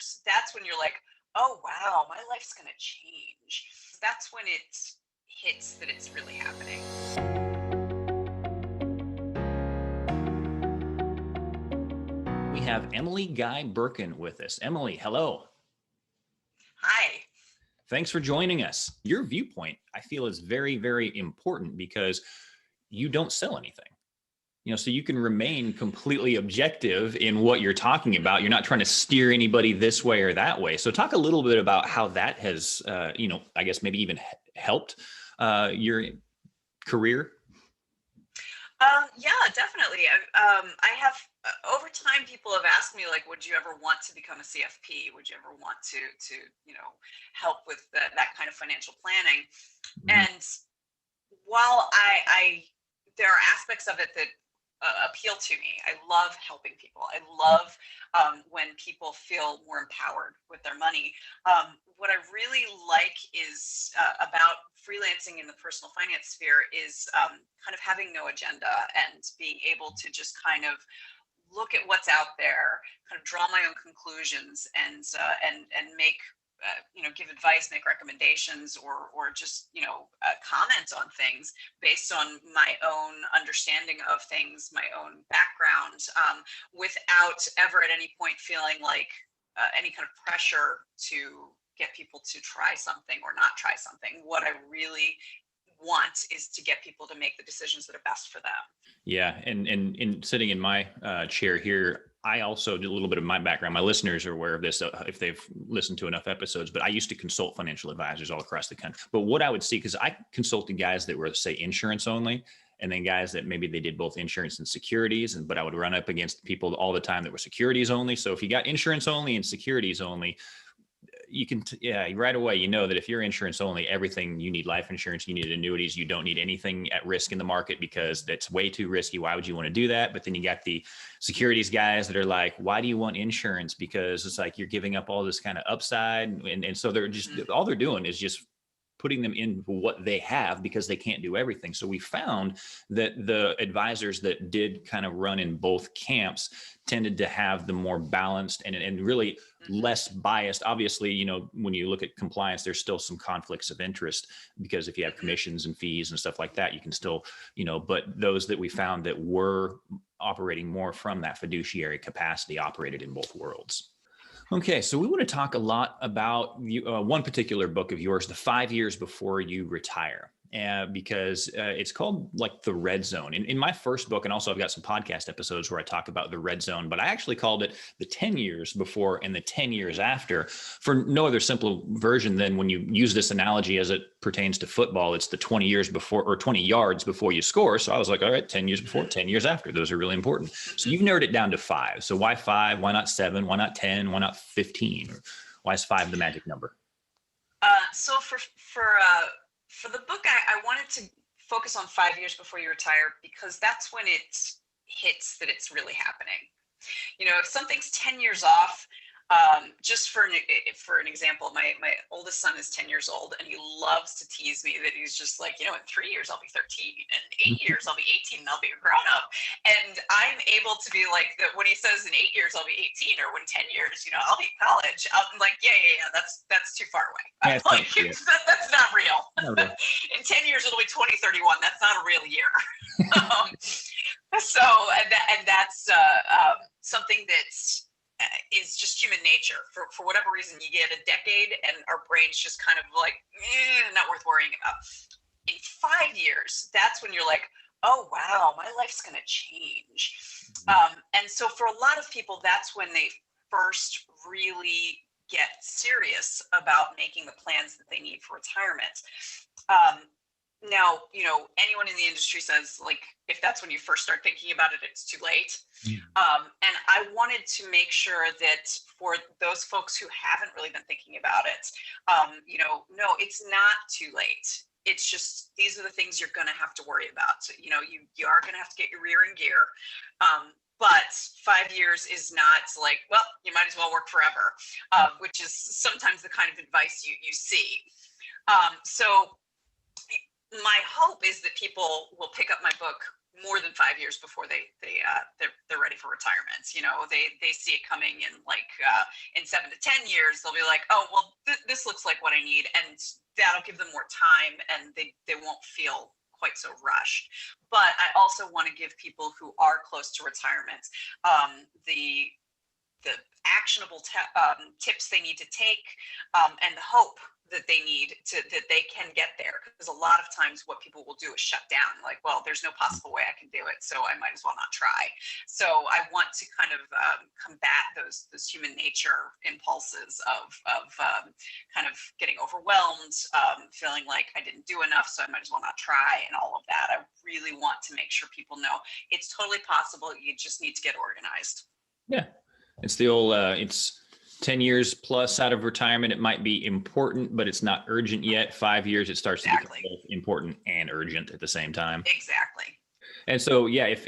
years, that's when you're like, oh, wow, my life's going to change. That's when it hits that it's really happening. We have Emily Guy Birken with us. Emily, hello. Hi. Thanks for joining us. Your viewpoint, I feel, is very, very important because you don't sell anything. So you can remain completely objective in what you're talking about. You're not trying to steer anybody this way or that way. So talk a little bit about how that has, I guess maybe even helped your career. Yeah, definitely. I have, over time, people have asked me, like, would you ever want to become a CFP? Would you ever want to help with that kind of financial planning? Mm-hmm. And while there are aspects of it that appeal to me. I love helping people. I love when people feel more empowered with their money. What I really like is about freelancing in the personal finance sphere is kind of having no agenda and being able to just kind of look at what's out there, kind of draw my own conclusions and make give advice, make recommendations, or just, comment on things based on my own understanding of things, my own background, without ever at any point feeling like any kind of pressure to get people to try something or not try something. What I really want is to get people to make the decisions that are best for them. Yeah. And in sitting in my chair here, I also did a little bit of my background. My listeners are aware of this if they've listened to enough episodes, but I used to consult financial advisors all across the country. But what I would see, because I consulted guys that were, say, insurance only, and then guys that maybe they did both insurance and securities. But I would run up against people all the time that were securities only. So if you got insurance only and securities only, you can, right away, that if you're insurance only, everything you need, life insurance, you need annuities, you don't need anything at risk in the market because that's way too risky. Why would you want to do that? But then you got the securities guys that are like, why do you want insurance? Because it's like you're giving up all this kind of upside. And so they're just, all they're doing is just putting them in what they have because they can't do everything. So we found that the advisors that did kind of run in both camps tended to have the more balanced and really less biased. Obviously, when you look at compliance, there's still some conflicts of interest because if you have commissions and fees and stuff like that, you can still, but those that we found that were operating more from that fiduciary capacity operated in both worlds. Okay, so we want to talk a lot about one particular book of yours, The 5 Years Before You Retire, because it's called like the red zone. In my first book, and also I've got some podcast episodes where I talk about the red zone, but I actually called it the 10 years before and the 10 years after for no other simple version than when you use this analogy as it pertains to football, it's the 20 years before or 20 yards before you score. So I was like, all right, 10 years before, 10 years after. Those are really important. So you've narrowed it down to 5. So why 5? Why not 7? Why not 10? Why not 15? Why is 5 the magic number? So for the book, I wanted to focus on 5 years before you retire because that's when it hits that it's really happening. If something's 10 years off, just for an example, my oldest son is 10 years old and he loves to tease me that he's just like, in 3 years I'll be 13, and 8 years I'll be 18 and I'll be a grown up. And I'm able to be like that when he says in 8 years I'll be 18 or when 10 years, I'll be in college. I'm like, yeah, that's too far away. Yeah, like, that's not real. In 10 years it'll be 2031. That's not a real year. And that's something that's is just human nature. For whatever reason, you get a decade and our brain's just kind of like, not worth worrying about. In 5 years, that's when you're like, oh, wow, my life's going to change. And so for a lot of people, that's when they first really get serious about making the plans that they need for retirement. Now, anyone in the industry says, like, if that's when you first start thinking about it, it's too late. And I wanted to make sure that for those folks who haven't really been thinking about it, no, it's not too late. It's just, these are the things you're going to have to worry about. So, you are going to have to get your rear in gear. But 5 years is not like, well, you might as well work forever, which is sometimes the kind of advice you see. So my hope is that people will pick up my book more than 5 years before they're ready for retirement. You know, they see it coming in like in 7 to 10 years. They'll be like, oh well, this looks like what I need, and that'll give them more time, and they won't feel quite so rushed. But I also want to give people who are close to retirement the actionable tips they need to take, and the hope that they need that they can get there. Because a lot of times what people will do is shut down, like, well, there's no possible way I can do it, so I might as well not try. So I want to kind of combat those human nature impulses of kind of getting overwhelmed, feeling like I didn't do enough, so I might as well not try, and all of that. I really want to make sure people know it's totally possible. You just need to get organized. Yeah. It's the old, it's 10 years plus out of retirement. It might be important, but it's not urgent yet. 5 years, it starts to become both important and urgent at the same time. Exactly. And so, yeah, if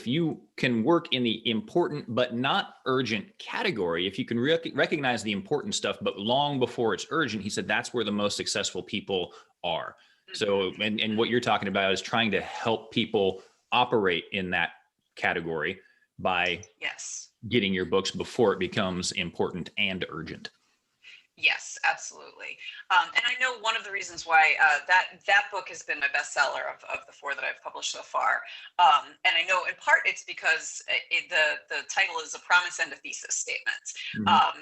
you can work in the important but not urgent category, if you can recognize the important stuff, but long before it's urgent, he said that's where the most successful people are. Mm-hmm. So, and what you're talking about is trying to help people operate in that category by getting your books before it becomes important and urgent. Yes, absolutely. And I know one of the reasons why that book has been my bestseller of the 4 that I've published so far. And I know in part it's because the title is a promise and a thesis statement. Mm-hmm.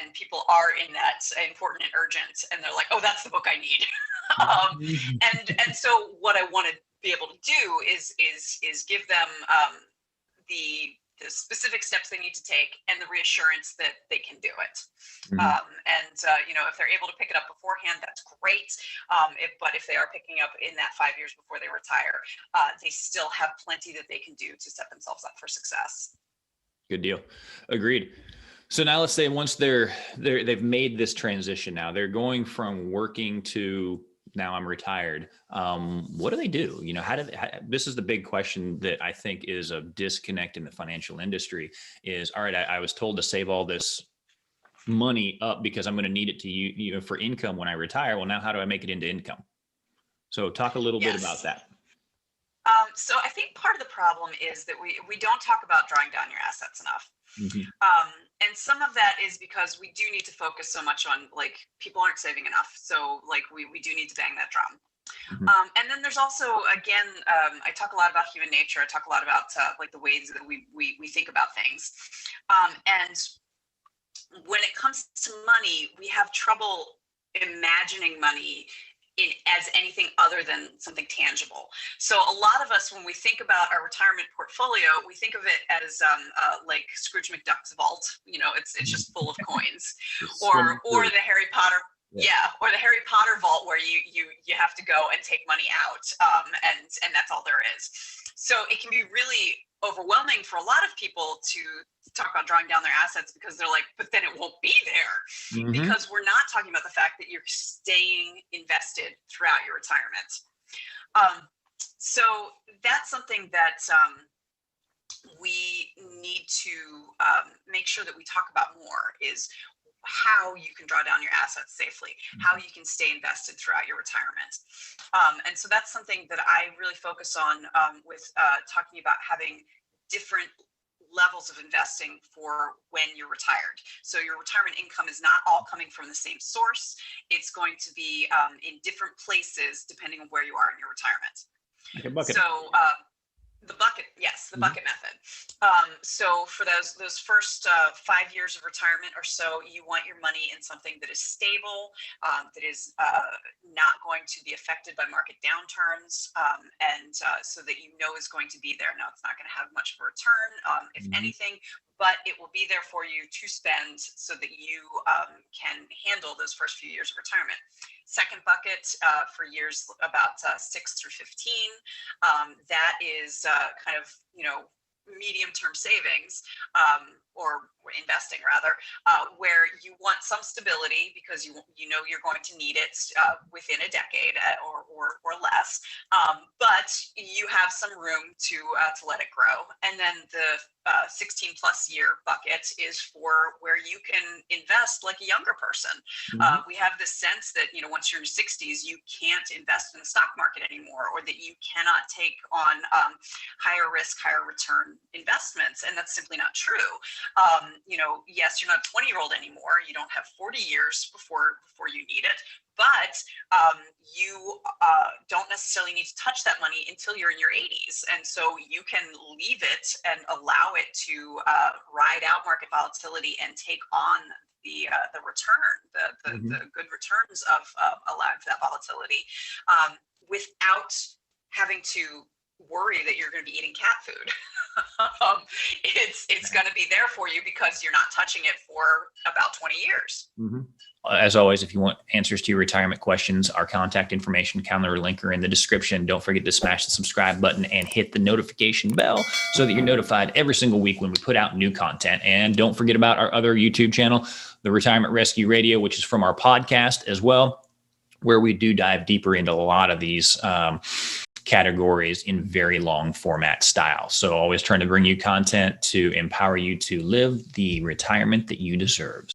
And people are in that important and urgent, and they're like, oh, that's the book I need. And so what I want to be able to do is give them the specific steps they need to take and the reassurance that they can do it. Mm-hmm. You know, if they're able to pick it up beforehand, that's great. But if they are picking up in that 5 years before they retire, they still have plenty that they can do to set themselves up for success. Good deal. Agreed. So now let's say once they've made this transition, now they're going from working to now I'm retired. What do they do? You know, this is the big question that I think is a disconnect in the financial industry is, all right, I was told to save all this money up because I'm going to need it to you know, for income when I retire. Well, now how do I make it into income? So talk a little bit about that. So I think part of the problem is that we don't talk about drawing down your assets enough. Mm-hmm. And some of that is because we do need to focus so much on, like, people aren't saving enough. So like we do need to bang that drum. Mm-hmm. And then there's also, again, I talk a lot about human nature. I talk a lot about like the ways that we think about things. And when it comes to money, we have trouble imagining money as anything other than something tangible. So a lot of us, when we think about our retirement portfolio, we think of it as like Scrooge McDuck's vault. You know, it's just full of coins, or the Harry Potter. Yeah, or the Harry Potter vault where you have to go and take money out, and that's all there is. So it can be really overwhelming for a lot of people to talk about drawing down their assets because they're like, but then it won't be there. Mm-hmm. Because we're not talking about the fact that you're staying invested throughout your retirement. So that's something that we need to make sure that we talk about more is how you can draw down your assets safely, how you can stay invested throughout your retirement. And so that's something that I really focus on with talking about having different levels of investing for when you're retired. So your retirement income is not all coming from the same source. It's going to be in different places depending on where you are in your retirement. Like a bucket. So the bucket, yes, the bucket method. So for those first 5 years of retirement or so, you want your money in something that is stable, that is not going to be affected by market downturns, and so that you know is going to be there. Now, it's not going to have much of a return, if anything, but it will be there for you to spend so that you can handle those first few years of retirement. Second bucket for years about 6 through 15, that is kind of, you know, medium-term savings. investing rather, where you want some stability because you know you're going to need it within a decade or less, but you have some room to let it grow. And then the 16 plus year bucket is for where you can invest like a younger person. We have this sense that, once you're in your 60s, you can't invest in the stock market anymore, or that you cannot take on higher risk, higher return investments. And that's simply not true. Yes, you're not a 20-year-old anymore. You don't have 40 years before you need it, but you don't necessarily need to touch that money until you're in your 80s. And so you can leave it and allow it to ride out market volatility and take on the return, the good returns of allowing for that volatility, without having to worry that you're going to be eating cat food. It's going to be there for you because you're not touching it for about 20 years. As always, if you want answers to your retirement questions, our contact information, calendar link are in the description. Don't forget to smash the subscribe button and hit the notification bell so that you're notified every single week when we put out new content. And don't forget about our other YouTube channel, the Retirement Rescue Radio, which is from our podcast as well, where we do dive deeper into a lot of these categories in very long format style. So always trying to bring you content to empower you to live the retirement that you deserve.